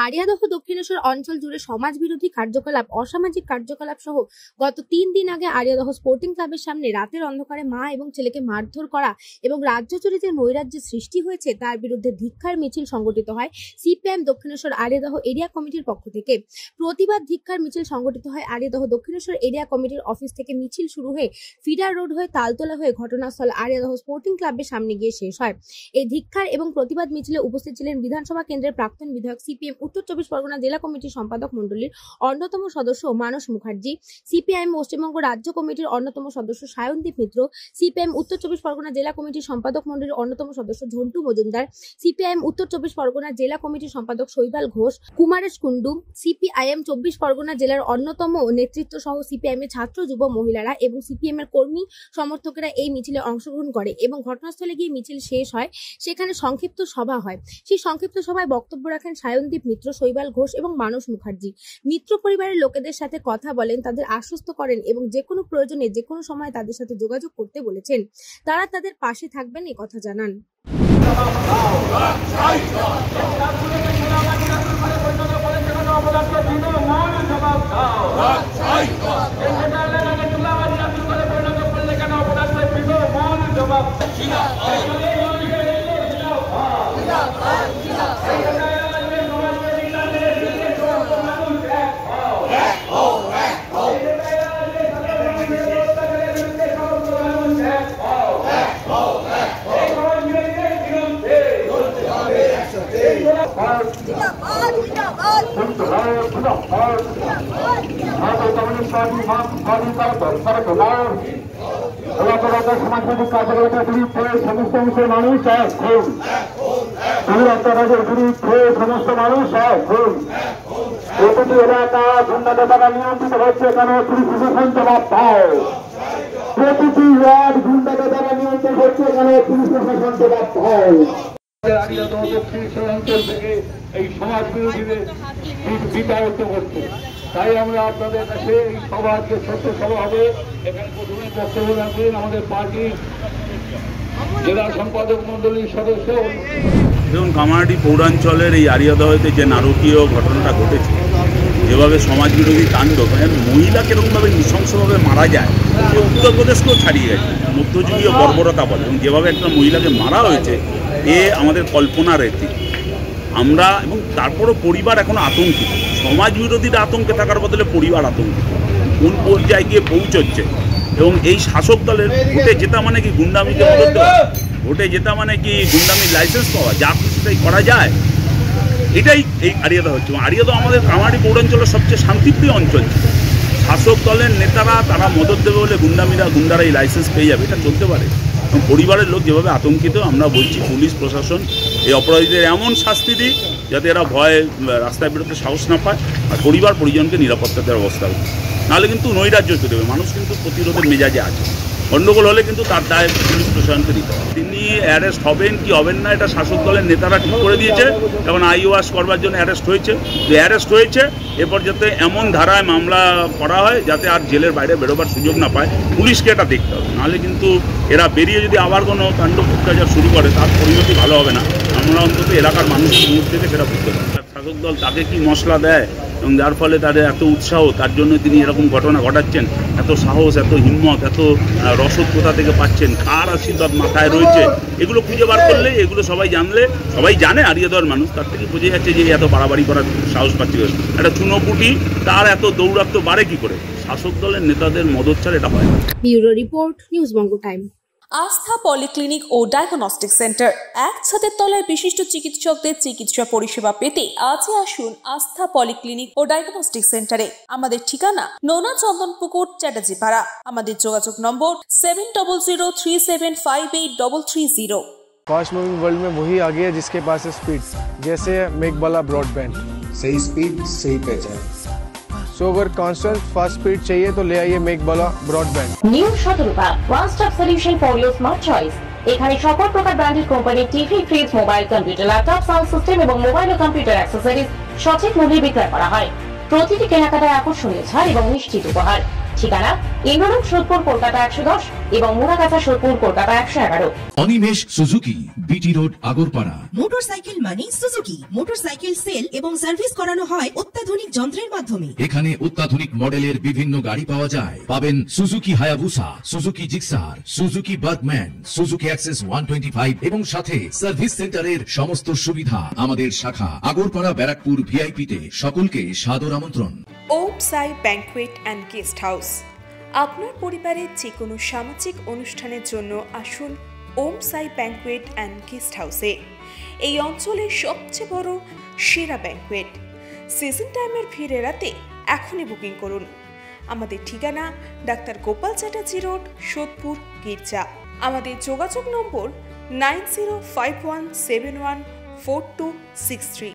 আড়িয়াদহ দক্ষিণেশ্বর অঞ্চল জুড়ে সমাজবিরোধী কার্যকলাপ, অসামাজিক কার্যকলাপ সহ গত 3 দিন আগে আড়িয়াদহ স্পোর্টিং ক্লাবের সামনে রাতের অন্ধকারে মা এবং ছেলেকে মারধর করা এবং রাজ্য জুড়ে যে নৈরাজ্যের সৃষ্টি হয়েছে তার বিরুদ্ধে ধিক্কার মিছিল সংগঠিত হয় সিপিআইএম দক্ষিণেশ্বর আড়িয়াদহ এরিয়া কমিটির পক্ষ থেকে। প্রতিবাদ ধিক্কার মিছিল সংগঠিত হয় আড়িয়াদহ দক্ষিণেশ্বর এরিয়া কমিটির অফিস থেকে। মিছিল শুরু হয়ে ফিডার রোড হয়ে তালতলা হয়ে ঘটনাস্থল আড়িয়াদহ স্পোর্টিং ক্লাবের সামনে গিয়ে শেষ হয়। এই ধিক্কার এবং প্রতিবাদ মিছিলে উপস্থিত ছিলেন বিধানসভা কেন্দ্রের প্রাক্তন বিধায়ক, সিপিএম উত্তর 24 পরগনা জেলা কমিটির সম্পাদক মণ্ডলীর অন্যতম সদস্য মানস মুখার্জি, সিপিআইএম পশ্চিমবঙ্গ রাজ্য কমিটির অন্যতম সদস্য সায়নদীপ মিত্র, সিপিআইএম উত্তর 24 পরগনা জেলা কমিটির সম্পাদক মণ্ডলীর অন্যতম সদস্য ঝন্টু মজুমদার, সিপিআইএম উত্তর 24 পরগনা জেলা কমিটির সম্পাদক শৈবাল ঘোষ, কুমারেশ কুন্ডু, সিপিআইএম 24 পরগনা জেলার অন্যতম নেতৃত্ব সহ সিপিআইএম এর ছাত্র যুব মহিলারা এবং সিপিএম এর কর্মী সমর্থকেরা এই মিছিলে অংশগ্রহণ করে এবং ঘটনাস্থলে গিয়ে মিছিল শেষ হয়। সেখানে সংক্ষিপ্ত সভা হয়। সেই সংক্ষিপ্ত সভায় বক্তব্য রাখেন সায়নদীপ মিত্র, শৈবাল ঘোষ এবং মানস মুখার্জি। মিত্র পরিবারের লোকেদের সাথে কথা বলেন, তাদের আশ্বস্ত করেন এবং যে কোনো প্রয়োজনে যে কোনো সময় তাদের সাথে যোগাযোগ করতে বলেছেন। তারা তাদের পাশে থাকবেন এই কথা জানান। সামাজিক কার্যকলাপের বিরুদ্ধে সমস্ত অংশের মানুষ এখন বিরুদ্ধে সমস্ত মানুষ এখন প্রতিটি এলাকা গুন্ডাদের দ্বারা নিয়ন্ত্রিত হচ্ছে কেন পুলিশ প্রশাসন জবাব পায়। প্রতিটি ওয়ার্ড গুন্ডাদের দ্বারা নিয়ন্ত্রিত হচ্ছে কেন পুলিশ প্রশাসন জবাব পায়। অঞ্চল থেকে এই সমাজ বিরোধীদের বিতাড়িত করছে। তাই আমরা আপনাদের কাছে এই সভাকে ছোট্ট সভা হবে। এখানে প্রথমে বক্তব্য রাখবেন আমাদের পার্টির জেলা সম্পাদক মন্ডলীর সদস্য। দেখুন, কামারহাটি পৌরাঞ্চলের এই আড়িয়াদহতে যে নারকীয় ঘটনাটা ঘটেছে, যেভাবে সমাজ বিরোধী তাণ্ডব, মহিলা কিরকমভাবে নৃশংসভাবে মারা যায়, সে উত্তরপ্রদেশকেও ছাড়িয়ে গেছে, মধ্যযুগীয় বর্বরতা বলে। এবং যেভাবে একটা মহিলাকে মারা হয়েছে এ আমাদের কল্পনার এটি আমরা, এবং তারপরও পরিবার এখনো আতঙ্কিত। সমাজ বিরোধীরা আতঙ্কে থাকার বদলে পরিবার আতঙ্কিত, কোন পর্যায়ে গিয়ে পৌঁছচ্ছে। এবং এই শাসক দলের ভোটে জেতা মানে কি গুন্ডামিকে মদত দেওয়া, ভোটে জেতা মানে কি গুন্ডামির লাইসেন্স পাওয়া, যা খুশিটাই করা যায়, এটাই এই আড়িয়াদহ হচ্ছে। আড়িয়াদহ আমাদের কামারহাটি পৌরাঞ্চলের সবচেয়ে শান্তিপ্রিয় অঞ্চল। শাসক দলের নেতারা তারা মদত দেবে বলে গুন্ডারা এই লাইসেন্স পেয়ে যাবে, এটা চলতে পারে। এবং পরিবারের লোক যেভাবে আতঙ্কিত, আমরা বলছি পুলিশ প্রশাসন এই অপরাধীদের এমন শাস্তি দিই যাতে এরা ভয়ে রাস্তায় বেরোতে সাহস না পায়, আর পরিবার পরিজনকে নিরাপত্তা দেওয়ার ব্যবস্থা হবে। নাহলে কিন্তু নৈরাজ্য চলে যাবে। মানুষ কিন্তু প্রতিরোধের মেজাজে আছে, গণ্ডগোল হলে কিন্তু তার দায় পুলিশ প্রশাসনকে দিতে হবে। তিনি অ্যারেস্ট হবেন কি হবেন না এটা শাসক দলের নেতারা ঠিক করে দিয়েছে। এখন আইওয়াস করবার জন্য অ্যারেস্ট হয়েছে, এরপর যাতে এমন ধারায় মামলা করা হয় যাতে আর জেলের বাইরে বেরোবার সুযোগ না পায়। পুলিশকে এটা দেখতে হবে, নাহলে কিন্তু এরা বেরিয়ে যদি আবার কোনো তাণ্ডব অত্যাচার শুরু করে তার পরিণতি ভালো হবে না। আমরা অন্তত এলাকার মানুষের মুখ থেকে সেটা বুঝতে পারি। শাসক দল তাকে কি মশলা দেয় এবং যার ফলে তাদের এত উৎসাহ, তার জন্য তিনি এরকম ঘটনা ঘটাচ্ছেন। এত সাহস, এত হিম্মত, এত রসদ কোথা থেকে পাচ্ছেন, কার আশীর্বাদ মাথায় রয়েছে, এগুলো খুঁজে বার করলে, এগুলো সবাই জানে আড়িয়াদহের মানুষ, তার থেকে বোঝা যাচ্ছে যে এত বাড়াবাড়ি করার সাহস পাচ্ছে। একটা চুনোপুটি তার এত দৌরাত্ম্য বাড়ে কি করে? শাসক দলের নেতাদের মদত ছাড়া এটা হয় না। ব্যুরো রিপোর্ট, নিউজ বঙ্গ টাইম। আস্থা পলিক্লিনিক ও ডায়াগনস্টিক সেন্টার, এক ছাদের তলায় বিশিষ্ট চিকিৎসকদের চিকিৎসা পরিষেবা পেতে আজই আসুন আস্থা পলিক্লিনিক ও ডায়াগনস্টিক সেন্টারে। আমাদের ঠিকানা নোনা চন্দনপুকুর, চ্যাটার্জিপাড়া। আমাদের যোগাযোগ নম্বর 7003758330। फास्ट मूविंग वर्ल्ड में वही आगे है जिसके पास है स्पीड, जैसे मेघबाला ब्रॉडबैंड। सही स्पीड, सही पहचान। सो अगर कांस्टेंट फास्ट स्पीड चाहिए तो ले आइए Meghbala broadband. New Shatarupa one stop solution for your smart choice. এখানে সকল প্রকার ব্র্যান্ডেড কোম্পানির TV, fridge, mobile, computer, laptop, sound system এবং মোবাইল ও কম্পিউটার অ্যাক্সেসরিজ সঠিক মূল্যে বিক্রয় করা হয়। প্রতিটি কেনাকাটায় আকর্ষণীয় ছাড় এবং নিশ্চিত উপহার। ঠিকানা ইন্দ্রলোক সোদপুর কলকাতা 110 এবং Muragachha Sodepur Kolkata 111। Animesh Suzuki, BT road, Agarpara. Motorcycle মানে সুজুকি। মোটরসাইকেল সেল এবং সার্ভিস করানো হয় অত্যাধুনিক যন্ত্রের মাধ্যমে। এখানে অত্যাধুনিক মডেলের বিভিন্ন গাড়ি পাওয়া যায়। পাবেন Suzuki Hayabusa, Suzuki Gixxer, Suzuki Bergman, Suzuki access 125 এবং সাথে সার্ভিস সেন্টারের সমস্ত সুবিধা। আমাদের শাখা আগরপাড়া ব্যারাকপুর ভিআইপি তে। সকলকে সাদর আমন্ত্রণ। ওম সাই ব্যাংকুয়েট অ্যান্ড গেস্ট হাউস। আপনার পরিবারের যে কোনো সামাজিক অনুষ্ঠানের জন্য আসুন ওম সাই ব্যাংকুয়েট অ্যান্ড গেস্ট হাউসে। এই অঞ্চলের সবচেয়ে বড় সেরা ব্যাংকুয়েট। সিজন টাইমের ভিড় এড়াতে এখনই বুকিং করুন। আমাদের ঠিকানা ডাক্তার গোপাল চ্যাটার্জি রোড, সোদপুর, গির্জা। আমাদের যোগাযোগ নম্বর 9051714263।